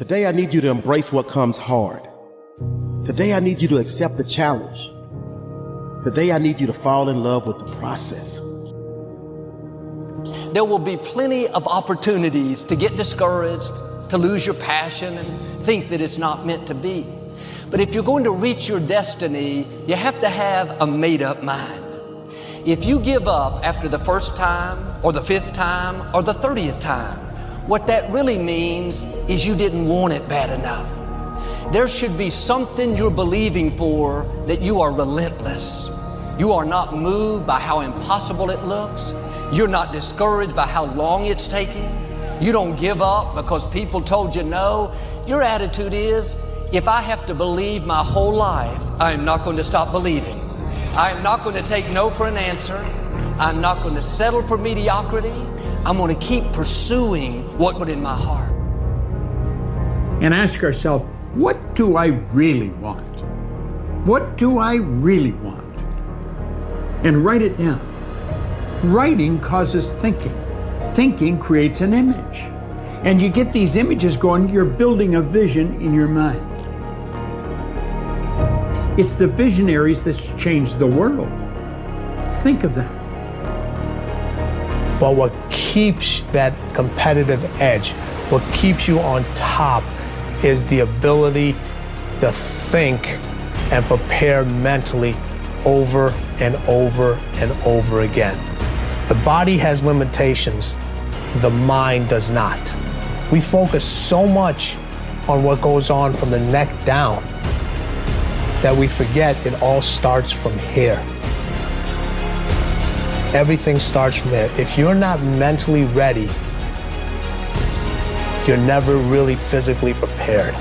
Today I need you to embrace what comes hard. Today I need you to accept the challenge. Today I need you to fall in love with the process. There will be plenty of opportunities to get discouraged, to lose your passion and think that it's not meant to be. But if you're going to reach your destiny, you have to have a made-up mind. If you give up after the first time or the 5th time or the 30th time, what that really means is you didn't want it bad enough. There should be something you're believing for, that you are relentless. You are not moved by how impossible it looks. You're not discouraged by how long it's taking. You don't give up because people told you no. Your attitude is, if I have to believe my whole life, I am not going to stop believing. I am not going to take no for an answer. I'm not going to settle for mediocrity. I'm going to keep pursuing what was in my heart. And ask ourselves, what do I really want? What do I really want? And write it down. Writing causes thinking. Thinking creates an image. And you get these images going, you're building a vision in your mind. It's the visionaries that's changed the world. Think of that. But what keeps that competitive edge, what keeps you on top, is the ability to think and prepare mentally over and over and over again. The body has limitations, the mind does not. We focus so much on what goes on from the neck down that we forget it all starts from here. Everything starts from there. If you're not mentally ready, you're never really physically prepared.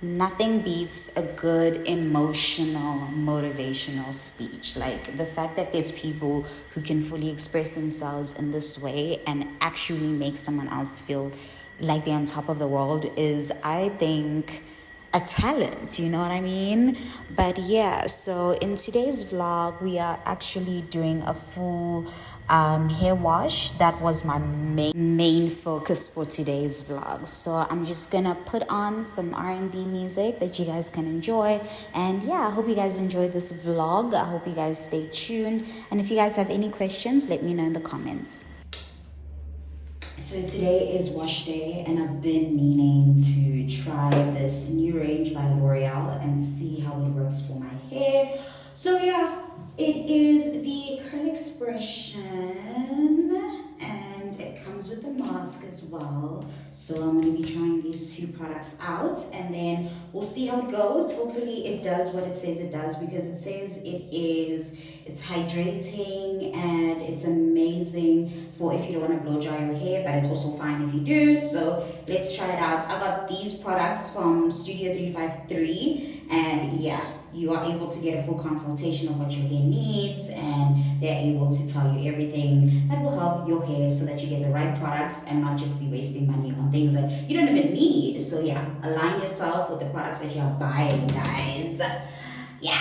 Nothing beats a good emotional, motivational speech. Like the fact that there's people who can fully express themselves in this way and actually make someone else feel like they're on top of the world is, I think, a talent, you know what I mean? But yeah, so in today's vlog, we are actually doing a full hair wash. That was my main focus for today's vlog. So I'm just gonna put on some R&B music that you guys can enjoy. And yeah, I hope you guys enjoyed this vlog. I hope you guys stay tuned. And if you guys have any questions, let me know in the comments. So today is wash day and I've been meaning to try this new range by L'Oreal and see how it works for my hair. So yeah, it is the Curl Expression and it comes with a mask as well. So I'm going to be trying these 2 products out and then we'll see how it goes. Hopefully it does what it says it does, because it says it's hydrating and it's amazing for if you don't want to blow dry your hair, but it's also fine if you do. So let's try it out. I got these products from Studio 353 and yeah, you are able to get a full consultation of what your hair needs and they're able to tell you everything that will help your hair so that you get the right products and not just be wasting money on things that you don't even need. So yeah, align yourself with the products that you're buying, guys. Yeah.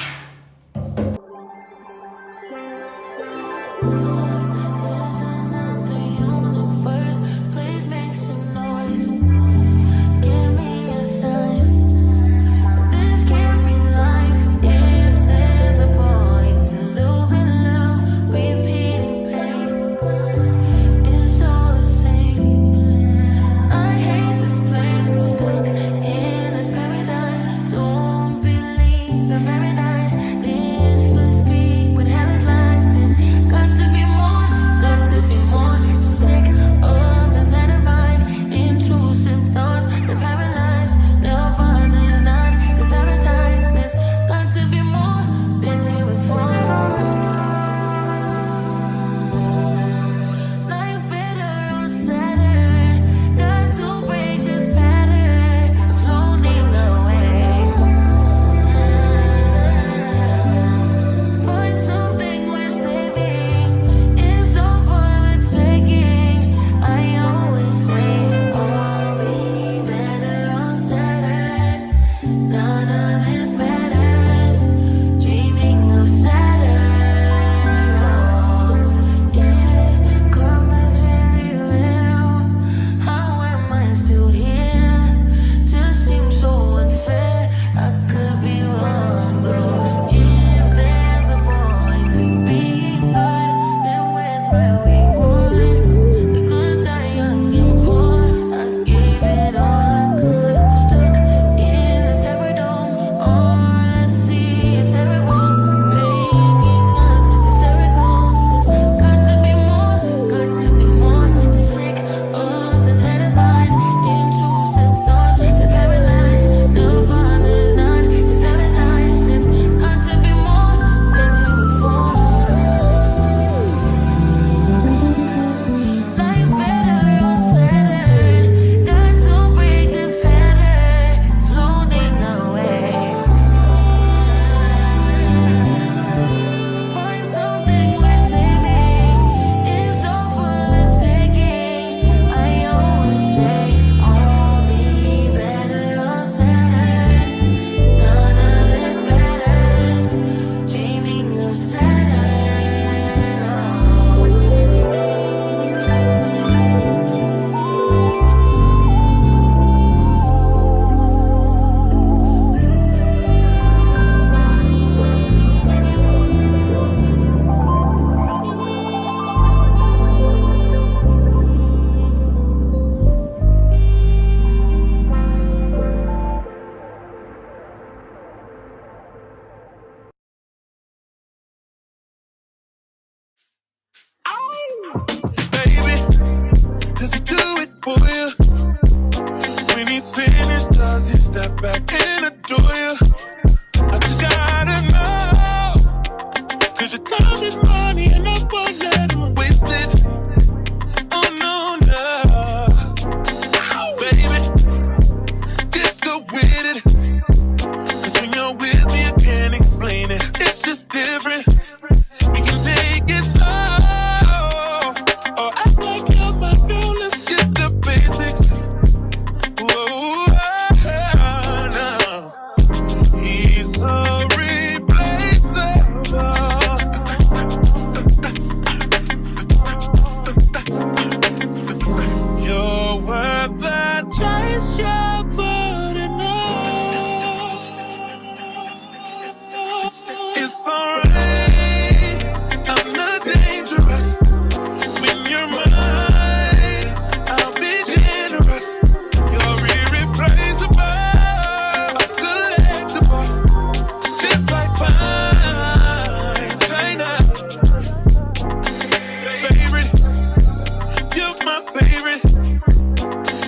Paradise, does is step back and adore you. I just gotta know, 'cause your time is money and I won't let them waste it. Oh no, no, baby, just go with it. 'Cause when you're with me, I can't explain it. It's just different. We can take it slow, or act like you're my girl. Let's skip the basics. Whoa, no. He's so replaceable. You're worth the chase you're putting on. It's alright, I'm not dangerous. When you're mine, I'll be generous. You're irreplaceable, collectible, just like fine china. Favorite, you're my favorite.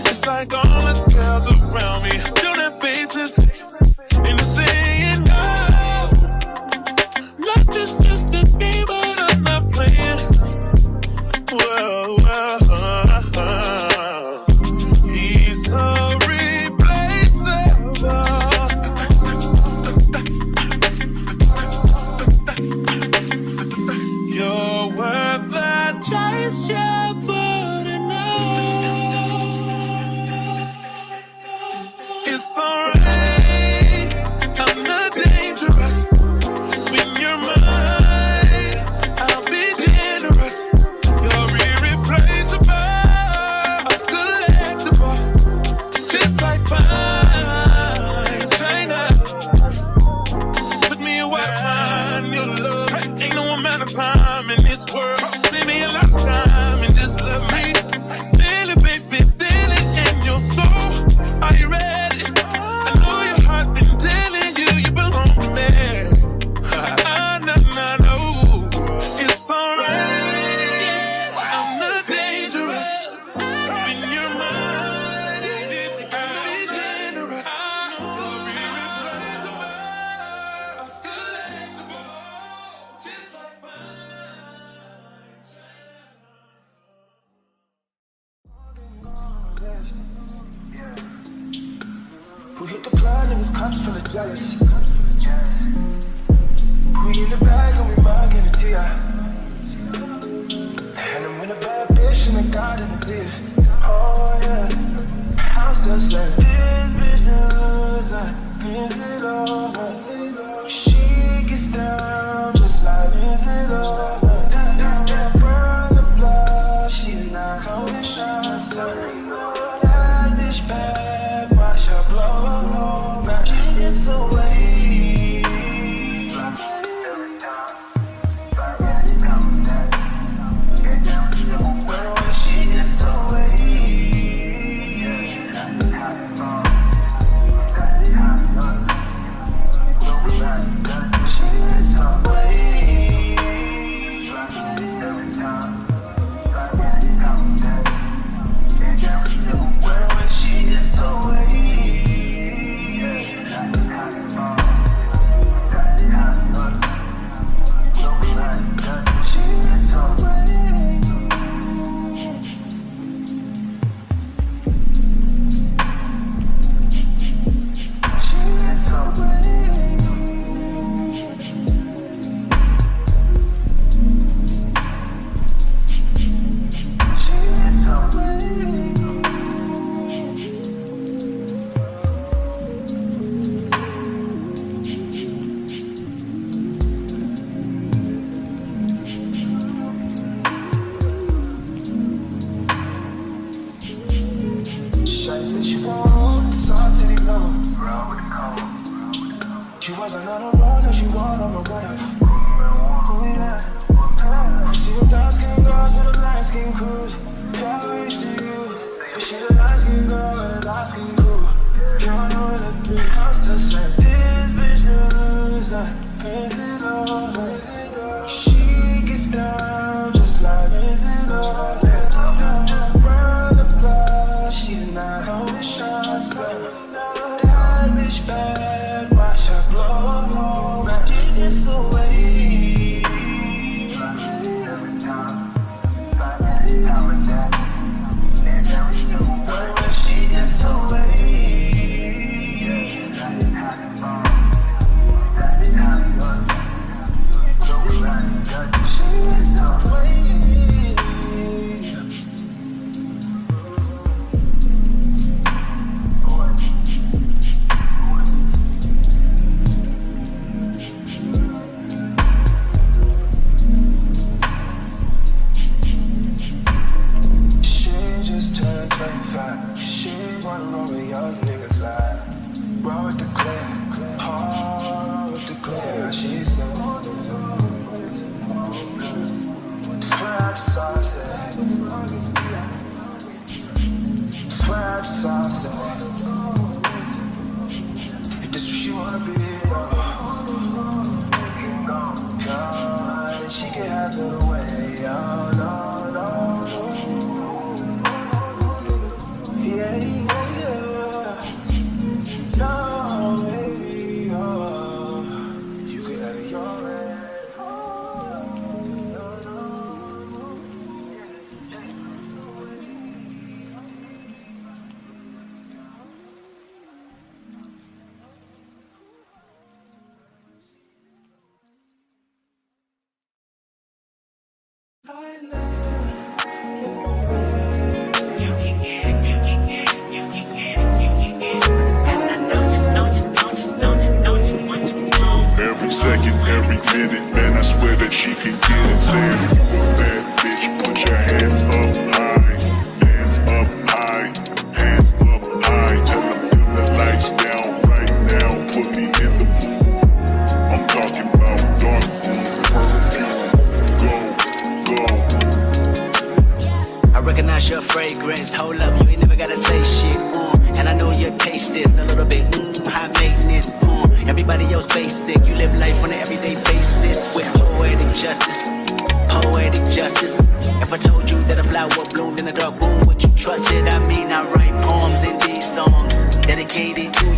It's like all the girls around me don't have faces, and the saying goes, life is just a game, but I'm not playing. Whoa, whoa, he's so replaceable. You're worth the chase you're putting on. It's alright, I'm not dangerous. When you're mine, I'll be generous. You're irreplaceable, collectible, just like fine china. Took me a while to find your love. Ain't no amount of time in this world. Save me a lot of time and just love me. Feel it, baby, feel it in your soul. Are you ready? I know your heart been telling you you belong to me. No. It's alright, I'm not dangerous. When you're mine, I'll be generous. You're irreplaceable, collectible, just like Who hit the club and his cups full of jealousy? We in the bag and we bugging the T.I. And I'm in a bad bitch and I got in the div. Oh yeah, I'm still saying this bitch knows I cleans it over. She gets down just like cleans it over. Burn the blood, she's not throwing shots. That bitch bad, watch her blow. Now she gets away. She wasn't on a road, now she want on the wave. See the dark skin girls with the light skin crew. Yeah, I used to you. But she the light skin girl with the dark skin crew. You don't know what to do. I'm still saying this bitch knows like crazy love. She gets down just like crazy love. Run the blood, she's not holding shots. reach back, watch her glow, rocking this away. Every time, like that, and every new word when she gets away. Yeah, that is how it falls. That is how it goes. So we run it, she gets away. If this what she wanna be, God, she can have it away. Oh no, no, no. Yeah, no, baby, oh, you can have it your way. Every second, every minute, man, I swear that she can get it. Saying if you a bad bitch, put your hands up high, hands up high, hands up high. Tell them dim the lights down right now, put me in the mood. I'm talking about dark room, perfume, go, go. I recognize your fragrance, hold up, you ain't never gotta say shit, and I know your taste is a little bit, high maintenance, everybody else basic, you live life on an everyday basis, with poetic justice, poetic justice. If I told you that a flower bloomed in a dark room, would you trust it? I mean, I write poems in these songs, dedicated to